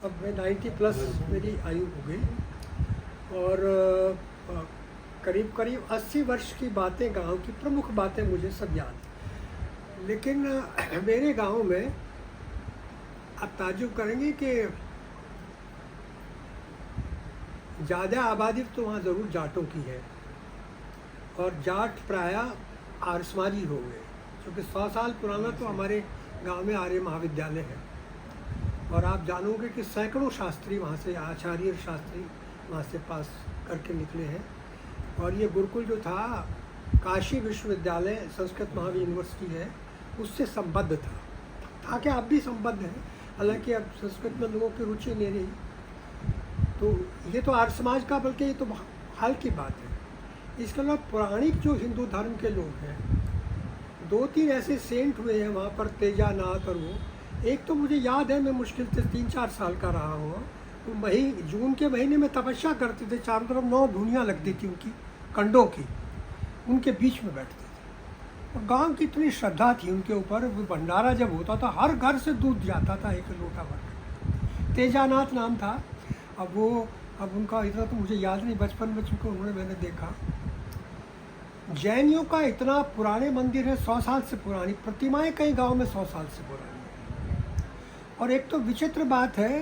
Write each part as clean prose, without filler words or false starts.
अब मैं 90 प्लस मेरी आयु हो गई और करीब करीब 80 वर्ष की बातें, गांव की प्रमुख बातें मुझे सब याद। लेकिन मेरे गांव में आप ताज्जुब करेंगे कि ज़्यादा आबादी तो वहाँ ज़रूर जाटों की है, और जाट प्रायः आर्यसमाजी हो गए, क्योंकि 100 साल पुराना तो हमारे गांव में आर्य महाविद्यालय है। और आप जानोगे कि सैकड़ों शास्त्री वहाँ से, आचार्य शास्त्री वहाँ से पास करके निकले हैं। और ये गुरुकुल जो था, काशी विश्वविद्यालय संस्कृत महावीर यूनिवर्सिटी है, उससे संबद्ध था कि अब भी संबद्ध है, हालांकि अब संस्कृत में लोगों की रुचि नहीं रही। तो ये तो आर्य समाज का, बल्कि ये तो हाल की बात है। इसके अलावा पौराणिक जो हिंदू धर्म के लोग हैं, 2-3 ऐसे सेंट हुए हैं वहाँ पर, तेजानाथ और वो। एक तो मुझे याद है, मैं मुश्किल से 3-4 साल का रहा हूँ, तो जून के महीने में तपस्या करते थे, चारों तरफ 9 धुनियाँ लगती थी उनकी कंडों की, उनके बीच में बैठते थे। और गांव की इतनी श्रद्धा थी उनके ऊपर। वो भंडारा जब होता था, हर घर से दूध जाता था 1 लोटा भर। तेजानाथ नाम था। अब उनका इतना तो मुझे याद नहीं, बचपन में चूँकि मैंने देखा। जैनियों का इतना पुराने मंदिर है, 100 साल से पुरानी प्रतिमाएं कई गांव में 100 साल से पुरानी है। और एक तो विचित्र बात है,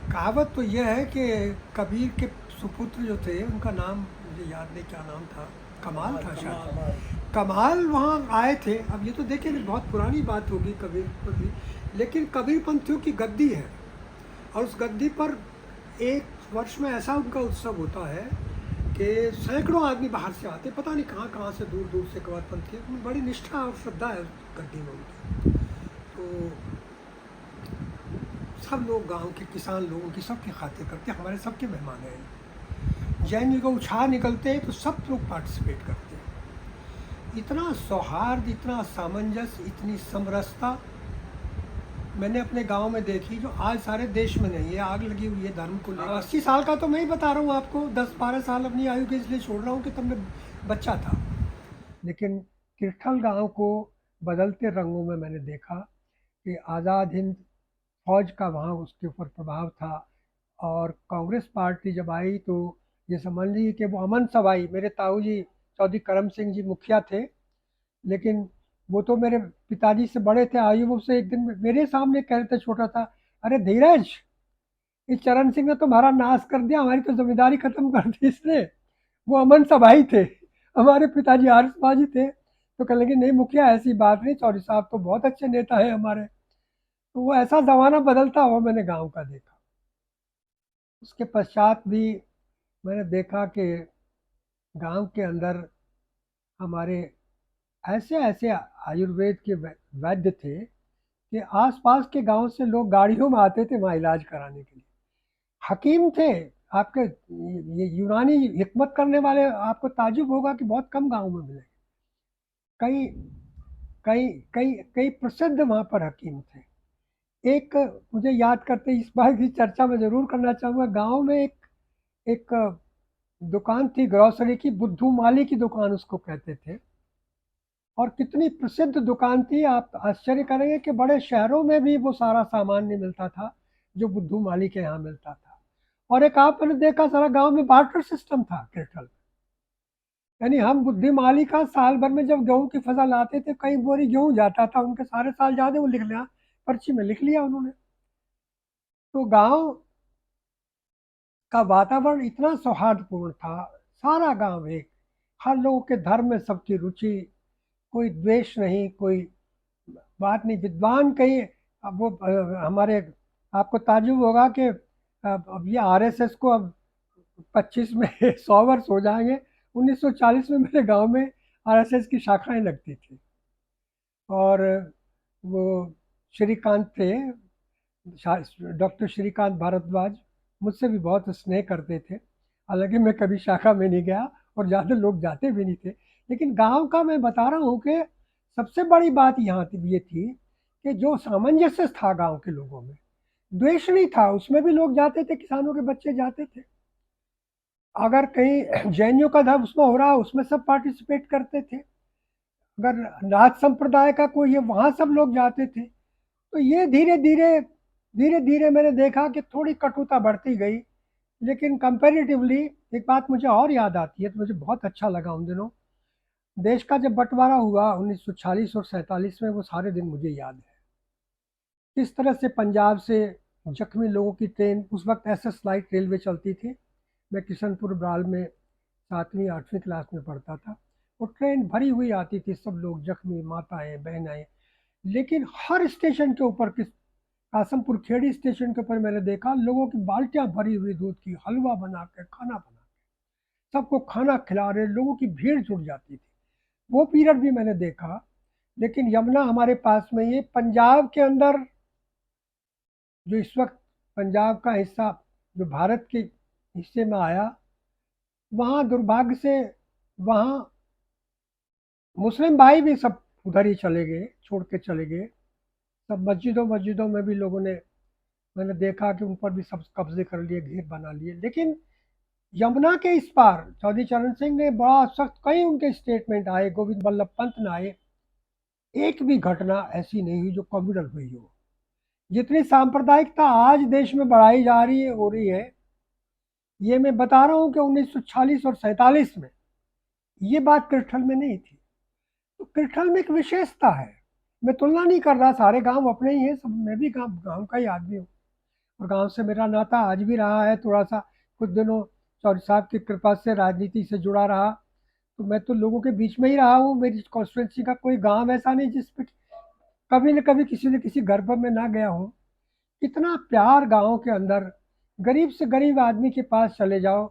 कहावत तो यह है कि कबीर के सुपुत्र जो थे, उनका नाम मुझे याद नहीं क्या नाम था, कमाल था शायद, कमाल वहाँ आए थे। अब ये तो देखिए बहुत पुरानी बात होगी कबीर पर भी, लेकिन कबीर पंथियों की गद्दी है, और उस गद्दी पर एक वर्ष में ऐसा उनका उत्सव होता है कि सैकड़ों आदमी बाहर से आते, पता नहीं कहाँ कहाँ से, दूर दूर से कबीर पंथी। बड़ी निष्ठा और श्रद्धा है गद्दी में उनकी। तो सब लोग गांव के किसान लोगों की सबकी खातिर करते, हमारे सबके मेहमान हैं। जैन को उछाल निकलते हैं तो सब लोग पार्टिसिपेट करते हैं। इतना सौहार्द, इतना सामंजस्य, इतनी समरसता मैंने अपने गांव में देखी, जो आज सारे देश में नहीं है। आग लगी हुई है धर्म को लेकर। 80 साल का तो मैं ही बता रहा हूँ आपको, 10-12 साल अपनी आयु के इसलिए छोड़ रहा हूँ कि तब मैं बच्चा था। लेकिन किरथल गांव को बदलते रंगों में मैंने देखा कि आज़ाद हिंद फौज का वहाँ उसके ऊपर प्रभाव था। और कांग्रेस पार्टी जब आई तो ये समझ लीजिए कि वो अमन सवाई, मेरे ताऊ जी चौधरी करम सिंह जी मुखिया थे, लेकिन वो तो मेरे पिताजी से बड़े थे आयु। वो से एक दिन मेरे सामने कह रहे थे, छोटा था, अरे धीरज, इस चरण सिंह ने तुम्हारा नाश कर दिया, हमारी तो जिम्मेदारी खत्म कर दी इसने। वो अमन सभाई थे, हमारे पिताजी आर्यसमाजी थे। तो कहने लगे नहीं मुखिया, ऐसी बात नहीं, चौधरी साहब तो बहुत अच्छे नेता है हमारे। तो वो ऐसा जमाना बदलता हुआ मैंने गांव का देखा। उसके पश्चात भी मैंने देखा कि गांव के अंदर हमारे ऐसे ऐसे आयुर्वेद के वैद्य थे कि आसपास के गांव से लोग गाड़ियों में आते थे वहाँ इलाज कराने के लिए। हकीम थे आपके, ये यूनानी हिकमत करने वाले, आपको ताजुब होगा कि बहुत कम गांव में मिले। कई कई कई कई प्रसिद्ध वहाँ पर हकीम थे। एक मुझे याद करते, इस बात की चर्चा मैं जरूर करना चाहूँगा। गांव में एक एक दुकान थी ग्रोसरी की, बुद्धू माली की दुकान उसको कहते थे। और कितनी प्रसिद्ध दुकान थी, आप आश्चर्य करेंगे कि बड़े शहरों में भी वो सारा सामान नहीं मिलता था जो बुद्धू माली के यहाँ मिलता था। और एक आपने देखा, सारा गांव में बार्टर सिस्टम था केरल। यानी हम बुद्धू माली का साल भर में जब गेहूं की फसल आते थे, कई बोरी गेहूं जाता था उनके, सारे साल ज्यादा वो लिख लिया, पर्ची में लिख लिया उन्होंने। तो गांव का वातावरण इतना सौहार्दपूर्ण था, सारा गांव एक, हर लोगों के धर्म में सबकी रुचि, कोई द्वेष नहीं, कोई बात नहीं। विद्वान कहीं, अब वो हमारे, आपको ताज्जुब होगा कि अब ये आरएसएस को अब 25 में 100 वर्ष हो जाएंगे। 1940 में मेरे गांव में आरएसएस की शाखाएं लगती थी। और वो श्रीकांत थे, डॉक्टर श्रीकांत भारद्वाज, मुझसे भी बहुत स्नेह करते थे। हालांकि मैं कभी शाखा में नहीं गया और ज़्यादा लोग जाते भी नहीं थे। लेकिन गांव का मैं बता रहा हूँ कि सबसे बड़ी बात यहाँ ये थी कि जो सामंजस्य था गांव के लोगों में, द्वेष नहीं था। उसमें भी लोग जाते थे, किसानों के बच्चे जाते थे। अगर कहीं जैनियों का धर्म उसमें हो रहा, उसमें सब पार्टिसिपेट करते थे। अगर नाथ संप्रदाय का कोई है, वहाँ सब लोग जाते थे। तो ये धीरे धीरे धीरे धीरे मैंने देखा कि थोड़ी कटुता बढ़ती गई, लेकिन कंपैरेटिवली एक बात मुझे और याद आती है, तो मुझे बहुत अच्छा लगा उन दिनों। देश का जब बंटवारा हुआ 1946 और 47 में, वो सारे दिन मुझे याद है। किस तरह से पंजाब से जख्मी लोगों की ट्रेन, उस वक्त एसएस लाइट रेलवे चलती थी, मैं किशनपुर ब्राल में 7वीं 8वीं क्लास में पढ़ता था। वो ट्रेन भरी हुई आती थी, सब लोग जख्मी, माताएं, बहनें। लेकिन हर स्टेशन के ऊपर, किस कासमपुर खेड़ी स्टेशन के ऊपर मैंने देखा लोगों की बाल्टियां भरी हुई दूध की, हलवा बना के, खाना बना के, सबको खाना खिला रहे, लोगों की भीड़ जुट जाती थी। वो पीरियड भी मैंने देखा। लेकिन यमुना हमारे पास में, ये पंजाब के अंदर, जो इस वक्त पंजाब का हिस्सा जो भारत के हिस्से में आया, वहाँ दुर्भाग्य से वहाँ मुस्लिम भाई भी सब उधर ही चले गए, छोड़ के चले गए। सब मस्जिदों मस्जिदों में भी लोगों ने, मैंने देखा कि उन पर भी सब कब्जे कर लिए, घेर बना लिए। लेकिन यमुना के इस पार चौधरी चरण सिंह ने बड़ा सख्त, कई उनके स्टेटमेंट आए, गोविंद बल्लभ पंत ने आए। एक भी घटना ऐसी नहीं हुई जो कम्युनल हुई हो। जितनी सांप्रदायिकता आज देश में बढ़ाई जा रही है, हो रही है, ये मैं बता रहा हूँ कि 1946 और 47 में ये बात किरठल में नहीं थी। तो किरठल में एक विशेषता है। मैं तुलना नहीं कर रहा, सारे गांव अपने ही हैं, सब मैं भी गांव गांव का ही आदमी हूँ, और गांव से मेरा नाता आज भी रहा है थोड़ा सा। कुछ दिनों चौधरी साहब की कृपा से राजनीति से जुड़ा रहा, तो मैं तो लोगों के बीच में ही रहा हूँ। मेरी कॉन्स्टिट्यूंसी का कोई गांव ऐसा नहीं जिस पे कभी न कभी किसी न किसी घर पर मैं ना गया हूँ। इतना प्यार गाँव के अंदर, गरीब से गरीब आदमी के पास चले जाओ,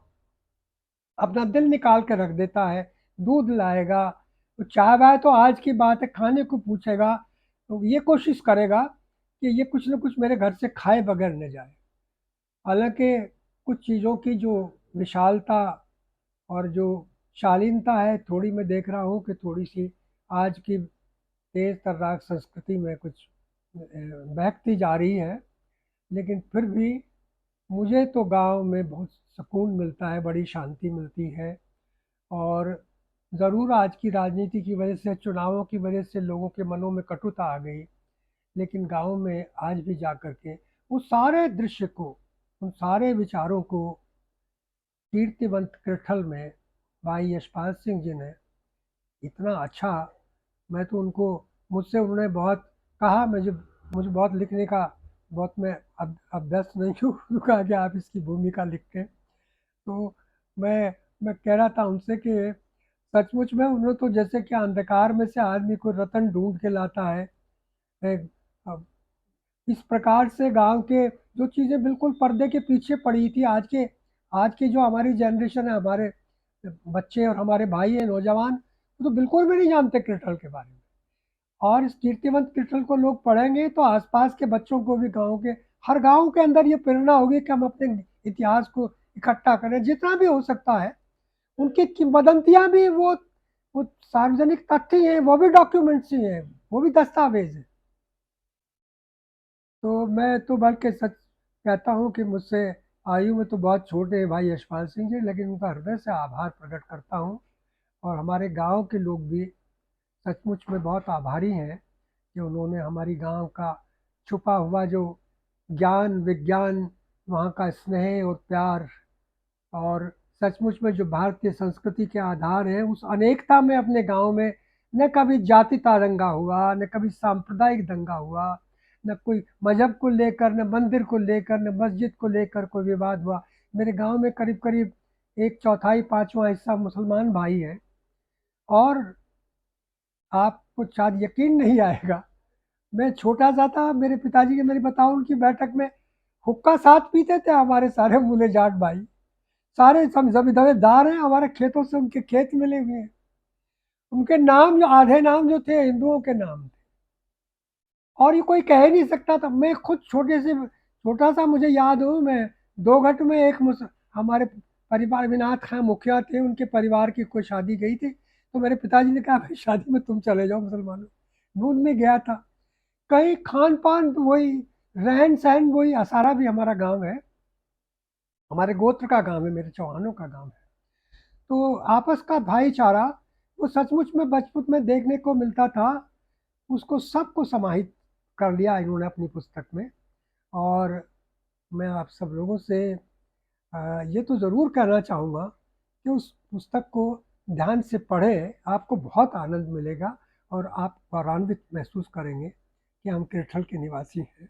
अपना दिल निकाल के रख देता है, दूध लाएगा, तो चाय वाय तो आज की बात है, खाने को पूछेगा, तो ये कोशिश करेगा कि ये कुछ न कुछ मेरे घर से खाए बगैर न जाए। हालांकि कुछ चीज़ों की जो विशालता और जो शालीनता है, थोड़ी मैं देख रहा हूँ कि थोड़ी सी आज की तेज तर्राक संस्कृति में कुछ बहकती जा रही है। लेकिन फिर भी मुझे तो गांव में बहुत सुकून मिलता है, बड़ी शांति मिलती है। और ज़रूर आज की राजनीति की वजह से, चुनावों की वजह से लोगों के मनों में कटुता आ गई, लेकिन गांव में आज भी जा कर के उस सारे दृश्य को, उन सारे विचारों को कीर्तिवंत कृठल में भाई यशपाल सिंह जी ने इतना अच्छा, मैं तो उनको, मुझसे उन्होंने बहुत कहा, मुझे बहुत लिखने का, बहुत मैं अभ्यस्त नहीं हूँ। उन्होंने कहा कि आप इसकी भूमिका लिखते हैं। तो मैं कह रहा था उनसे कि सचमुच में उन्होंने तो, जैसे कि अंधकार में से आदमी को रतन ढूंढ के लाता है, एक, अब इस प्रकार से गांव के जो चीज़ें बिल्कुल पर्दे के पीछे पड़ी थी, आज की जो हमारी जनरेशन है, हमारे बच्चे और हमारे भाई हैं, नौजवान, वो तो बिल्कुल भी नहीं जानते कृष्णल के बारे में। और इस कीर्तिवंत कृष्णल को लोग पढ़ेंगे तो आसपास के बच्चों को भी, गाँव के हर गाँव के अंदर ये प्रेरणा होगी कि हम अपने इतिहास को इकट्ठा करें जितना भी हो सकता है। उनकी किंवदंतियां भी, वो सार्वजनिक तथ्य हैं, वो भी डॉक्यूमेंट्स ही हैं, वो भी दस्तावेज हैं। तो मैं तो बल्कि सच कहता हूँ कि मुझसे आयु में तो बहुत छोटे हैं भाई यशपाल सिंह जी, लेकिन उनका हृदय से आभार प्रकट करता हूँ। और हमारे गांव के लोग भी सचमुच में बहुत आभारी हैं कि उन्होंने हमारी गांव का छुपा हुआ जो ज्ञान विज्ञान, वहाँ का स्नेह और प्यार, और सचमुच में जो भारतीय संस्कृति के आधार हैं, उस अनेकता में अपने गांव में न कभी जाति दंगा हुआ, न कभी सांप्रदायिक दंगा हुआ, न कोई मजहब को लेकर, न मंदिर को लेकर, न मस्जिद को लेकर कोई विवाद हुआ। मेरे गांव में करीब करीब एक चौथाई पांचवा हिस्सा मुसलमान भाई हैं। और आपको शायद यकीन नहीं आएगा, मैं छोटा सा था, मेरे पिताजी के, मेरी बताऊं, उनकी बैठक में हुक्का साथ पीते थे हमारे सारे मूले जाट भाई, सारे सब जमींदार हैं, हमारे खेतों से उनके खेत मिले हुए हैं। उनके नाम, जो आधे नाम जो थे हिंदुओं के नाम थे, और ये कोई कह ही नहीं सकता था। मैं खुद छोटा सा मुझे याद हो, मैं दो घट में हमारे परिवार, विनाथ खां मुखिया थे, उनके परिवार की कोई शादी गई थी, तो मेरे पिताजी ने कहा भाई शादी में तुम चले जाओ मुसलमानों, मैं उनमें गया था। कहीं खान पान तो वही, रहन सहन वही। असारा भी हमारा गांव है, हमारे गोत्र का गांव है, मेरे चौहानों का गांव है। तो आपस का भाईचारा, वो सचमुच में बचपन में देखने को मिलता था। उसको सबको समाहित कर लिया इन्होंने अपनी पुस्तक में। और मैं आप सब लोगों से ये तो ज़रूर कहना चाहूँगा कि उस पुस्तक को ध्यान से पढ़ें, आपको बहुत आनंद मिलेगा और आप गौरवान्वित महसूस करेंगे कि हम केरठल के निवासी हैं।